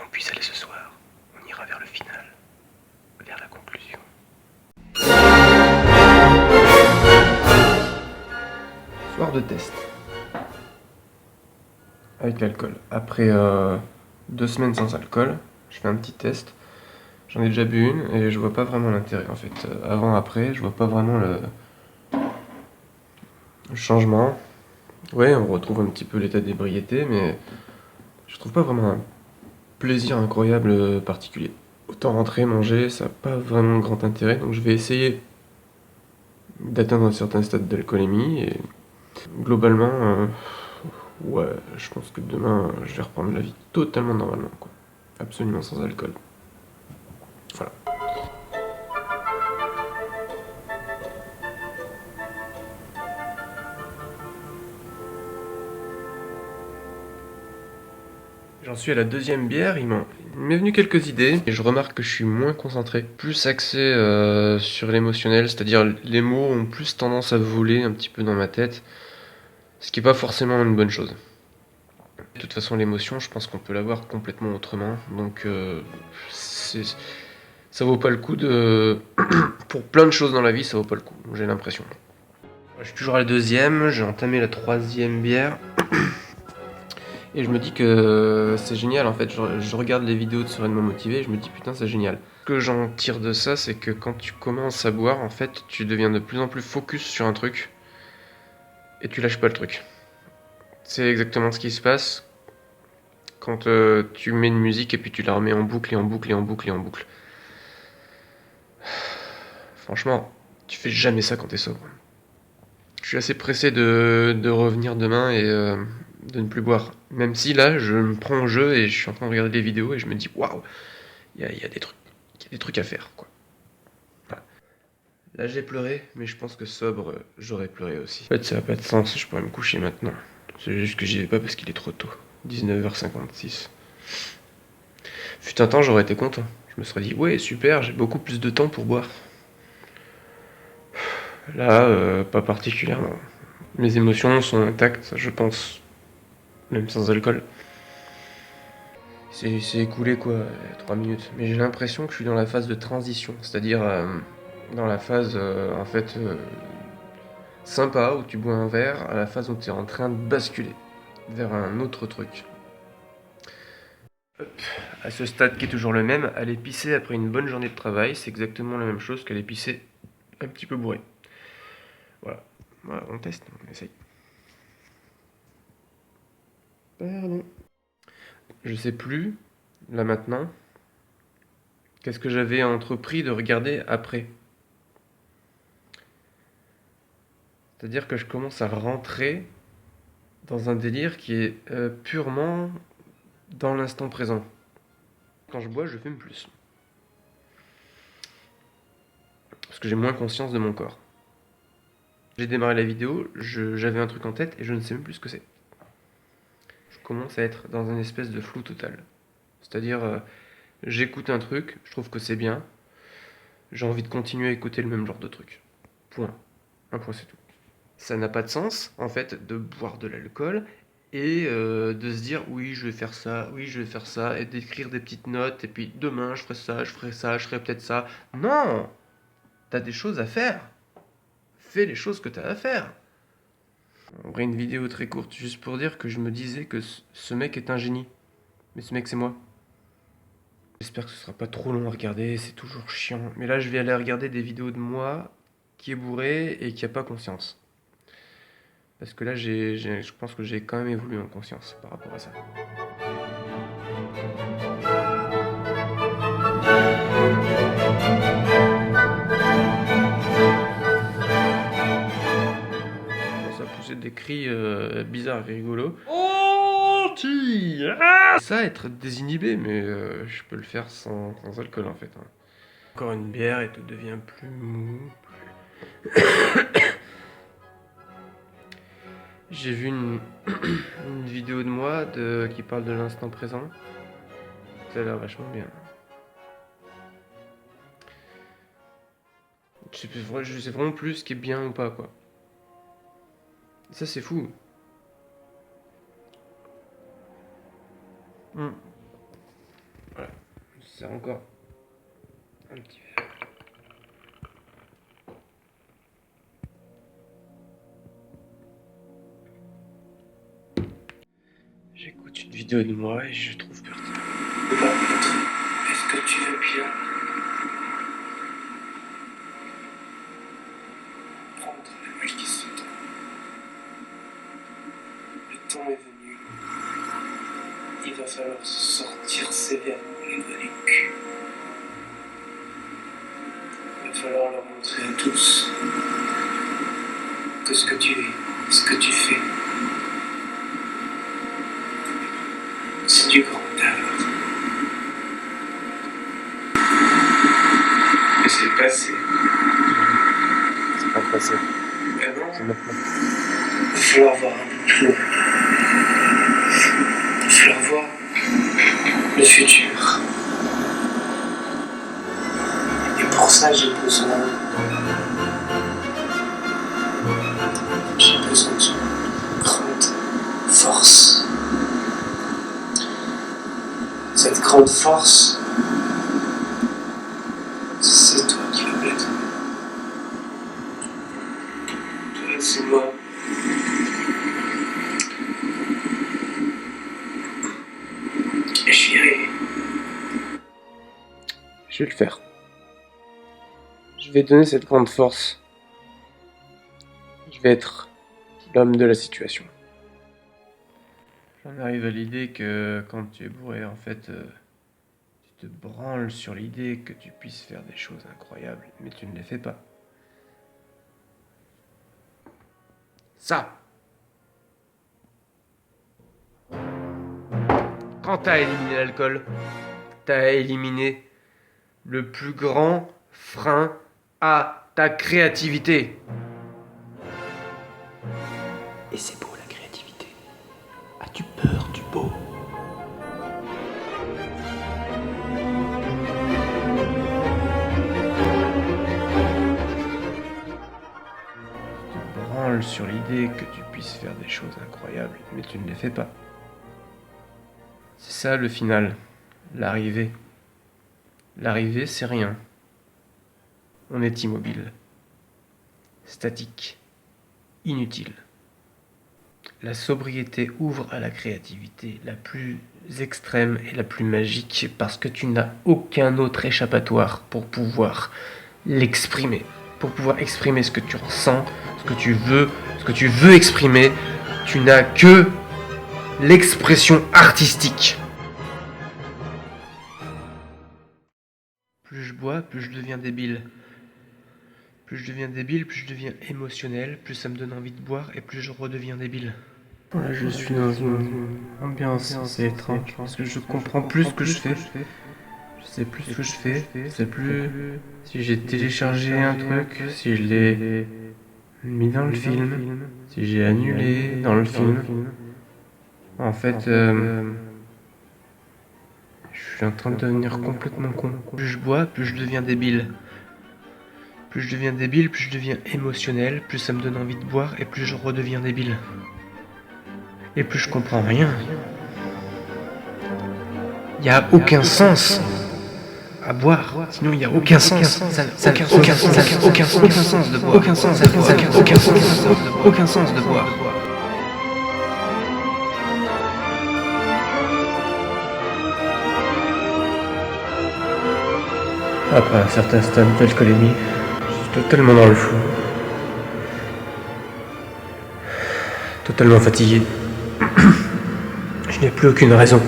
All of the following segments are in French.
on puisse aller ce soir. On ira vers le final, vers la conclusion. Soir de test. Avec l'alcool. Après 2 semaines sans alcool, je fais un petit test. J'en ai déjà bu une et je vois pas vraiment l'intérêt en fait. Avant, après, je vois pas vraiment le changement. Ouais, on retrouve un petit peu l'état d'ébriété, mais je trouve pas vraiment un plaisir incroyable particulier. Autant rentrer, manger, ça n'a pas vraiment grand intérêt, donc je vais essayer d'atteindre un certain stade d'alcoolémie et globalement, ouais, je pense que demain, je vais reprendre la vie totalement normalement, quoi. Absolument sans alcool. Voilà. J'en suis à la 2e bière, il m'est venu quelques idées, et je remarque que je suis moins concentré, plus axé sur l'émotionnel, c'est-à-dire les mots ont plus tendance à voler un petit peu dans ma tête, ce qui n'est pas forcément une bonne chose. De toute façon, l'émotion, je pense qu'on peut l'avoir complètement autrement, donc ça vaut pas le coup de... Pour plein de choses dans la vie, ça vaut pas le coup, j'ai l'impression. Je suis toujours à la 2e, j'ai entamé la 3e bière. Et je me dis que c'est génial en fait, je regarde les vidéos de Sereinement Motivé et je me dis putain c'est génial. Ce que j'en tire de ça, c'est que quand tu commences à boire, en fait, tu deviens de plus en plus focus sur un truc et tu lâches pas le truc. C'est exactement ce qui se passe quand tu mets une musique et puis tu la remets en boucle et en boucle et en boucle et en boucle. Franchement, tu fais jamais ça quand t'es sobre. Je suis assez pressé de revenir demain et de ne plus boire. Même si là, je me prends au jeu et je suis en train de regarder des vidéos et je me dis waouh, il y a des trucs. Il y a des trucs à faire, quoi. Voilà. Là, j'ai pleuré, mais je pense que sobre, j'aurais pleuré aussi. En fait, ça n'a pas de sens, je pourrais me coucher maintenant. C'est juste que j'y vais pas parce qu'il est trop tôt. 19h56. Fut un temps, j'aurais été content. Je me serais dit, ouais, super, j'ai beaucoup plus de temps pour boire. Là, pas particulièrement. Mes émotions sont intactes, je pense. Même sans alcool. C'est écoulé quoi, 3 minutes. Mais j'ai l'impression que je suis dans la phase de transition. C'est-à-dire dans la phase, en fait, sympa, où tu bois un verre, à la phase où tu es en train de basculer vers un autre truc. Hop. À ce stade qui est toujours le même, aller pisser après une bonne journée de travail, c'est exactement la même chose qu'aller pisser un petit peu bourré. Voilà. Voilà, on teste, on essaye. Pardon. Je sais plus, là maintenant, qu'est-ce que j'avais entrepris de regarder après. C'est-à-dire que je commence à rentrer dans un délire qui est purement dans l'instant présent. Quand je bois, je fume plus. Parce que j'ai moins conscience de mon corps. J'ai démarré la vidéo, j'avais un truc en tête et je ne sais même plus ce que c'est. Je commence à être dans un espèce de flou total. C'est-à-dire, j'écoute un truc, je trouve que c'est bien, j'ai envie de continuer à écouter le même genre de truc. Point. Un point, c'est tout. Ça n'a pas de sens, en fait, de boire de l'alcool et de se dire oui, je vais faire ça, oui, je vais faire ça, et d'écrire des petites notes, et puis demain, je ferai ça, je ferai ça, je ferai peut-être ça. Non! T'as des choses à faire. Fais les choses que t'as à faire. En vrai, une vidéo très courte, juste pour dire que je me disais que ce mec est un génie. Mais ce mec, c'est moi. J'espère que ce sera pas trop long à regarder, c'est toujours chiant. Mais là, je vais aller regarder des vidéos de moi qui est bourré et qui a pas conscience. Parce que là, je pense que j'ai quand même évolué en conscience par rapport à ça. Je commence à pousser des cris bizarres et rigolos. Oh, ça, être désinhibé, mais je peux le faire sans alcool en fait. Hein. Encore une bière et tout devient plus mou. J'ai vu une vidéo de moi qui parle de l'instant présent. Ça a l'air vachement bien. Je sais vraiment plus ce qui est bien ou pas, quoi. Ça, c'est fou. sert encore un petit verre. J'écoute une vidéo de moi et je trouve pertinent. Est-ce que tu veux bien prendre la nuit qui se tend? Le temps est venu. Il va falloir sortir sévèrement les doigts du cul. Il va falloir leur montrer à tous que ce que tu es, ce que tu fais, c'est du grand art. Mais c'est le passé. C'est pas le passé. Ben non. C'est maintenant. Il va falloir voir un peu plus loin. Il va falloir voir le futur. Et pour ça, j'ai besoin d'une grande force. Cette grande force, c'est toi qui vas mettre. Toi, c'est moi. Et j'irai. Je vais le faire. Je vais donner cette grande force. Je vais être l'homme de la situation. J'en arrive à l'idée que quand tu es bourré, en fait, tu te branles sur l'idée que tu puisses faire des choses incroyables, mais tu ne les fais pas. Ça! Quand t'as éliminé l'alcool, t'as éliminé le plus grand frein à ta créativité. Et c'est beau la créativité. As-tu peur du beau? Tu te branles sur l'idée que tu puisses faire des choses incroyables, mais tu ne les fais pas. C'est ça le final, l'arrivée. L'arrivée, c'est rien. On est immobile, statique, inutile. La sobriété ouvre à la créativité la plus extrême et la plus magique parce que tu n'as aucun autre échappatoire pour pouvoir l'exprimer. Pour pouvoir exprimer ce que tu ressens, ce que tu veux exprimer, tu n'as que l'expression artistique. Plus je bois, plus je deviens débile. Plus je deviens débile, plus je deviens émotionnel, plus ça me donne envie de boire et plus je redeviens débile. Là, je suis dans une ambiance assez étrange parce que je comprends plus ce que je fais. Je sais plus ce que je fais. Je sais plus si j'ai téléchargé un truc, si je l'ai mis dans le film, si j'ai annulé dans le film. En fait, je suis en train de devenir complètement con. Plus je bois, plus je deviens débile. Plus je deviens débile, plus je deviens émotionnel, plus ça me donne envie de boire et plus je redeviens débile. Et plus je comprends rien. Il n'y a aucun sens à boire, sinon il n'y a aucun sens. Aucun sens de boire. Aucun sens de boire. Après un certain stade d'alcoolémie, je suis totalement dans le flou. Totalement fatigué. Je n'ai plus aucune raison.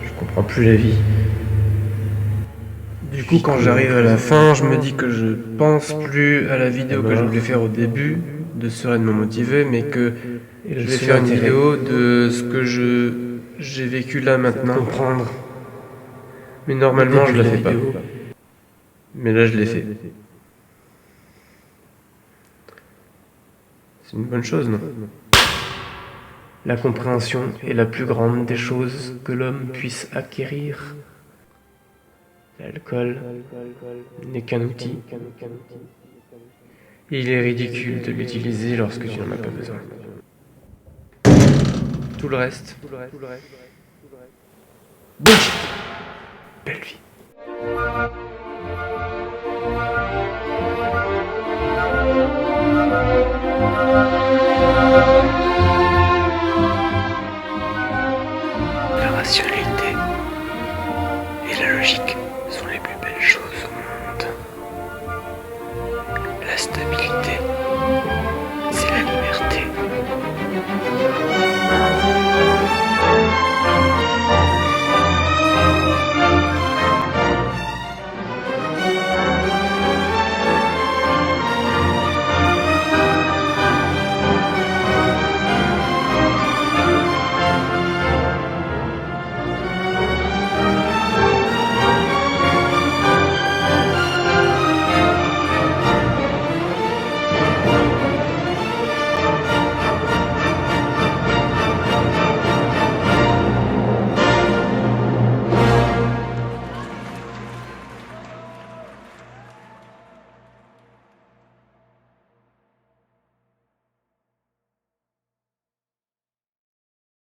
Je comprends plus la vie. Du coup, quand j'arrive à la fin, je me dis que je pense plus à la vidéo que je voulais faire au début, de sereinement motivé, mais que je vais faire une vidéo de ce que j'ai vécu là maintenant. Comprendre. Mais normalement, je la fais pas. Mais là, je l'ai fait. C'est une bonne chose, non? La compréhension est la plus grande des choses que l'homme puisse acquérir. L'alcool n'est qu'un outil. Il est ridicule de l'utiliser lorsque tu n'en as pas besoin. Tout le reste. Bullshit. belle vie. Le rationnel.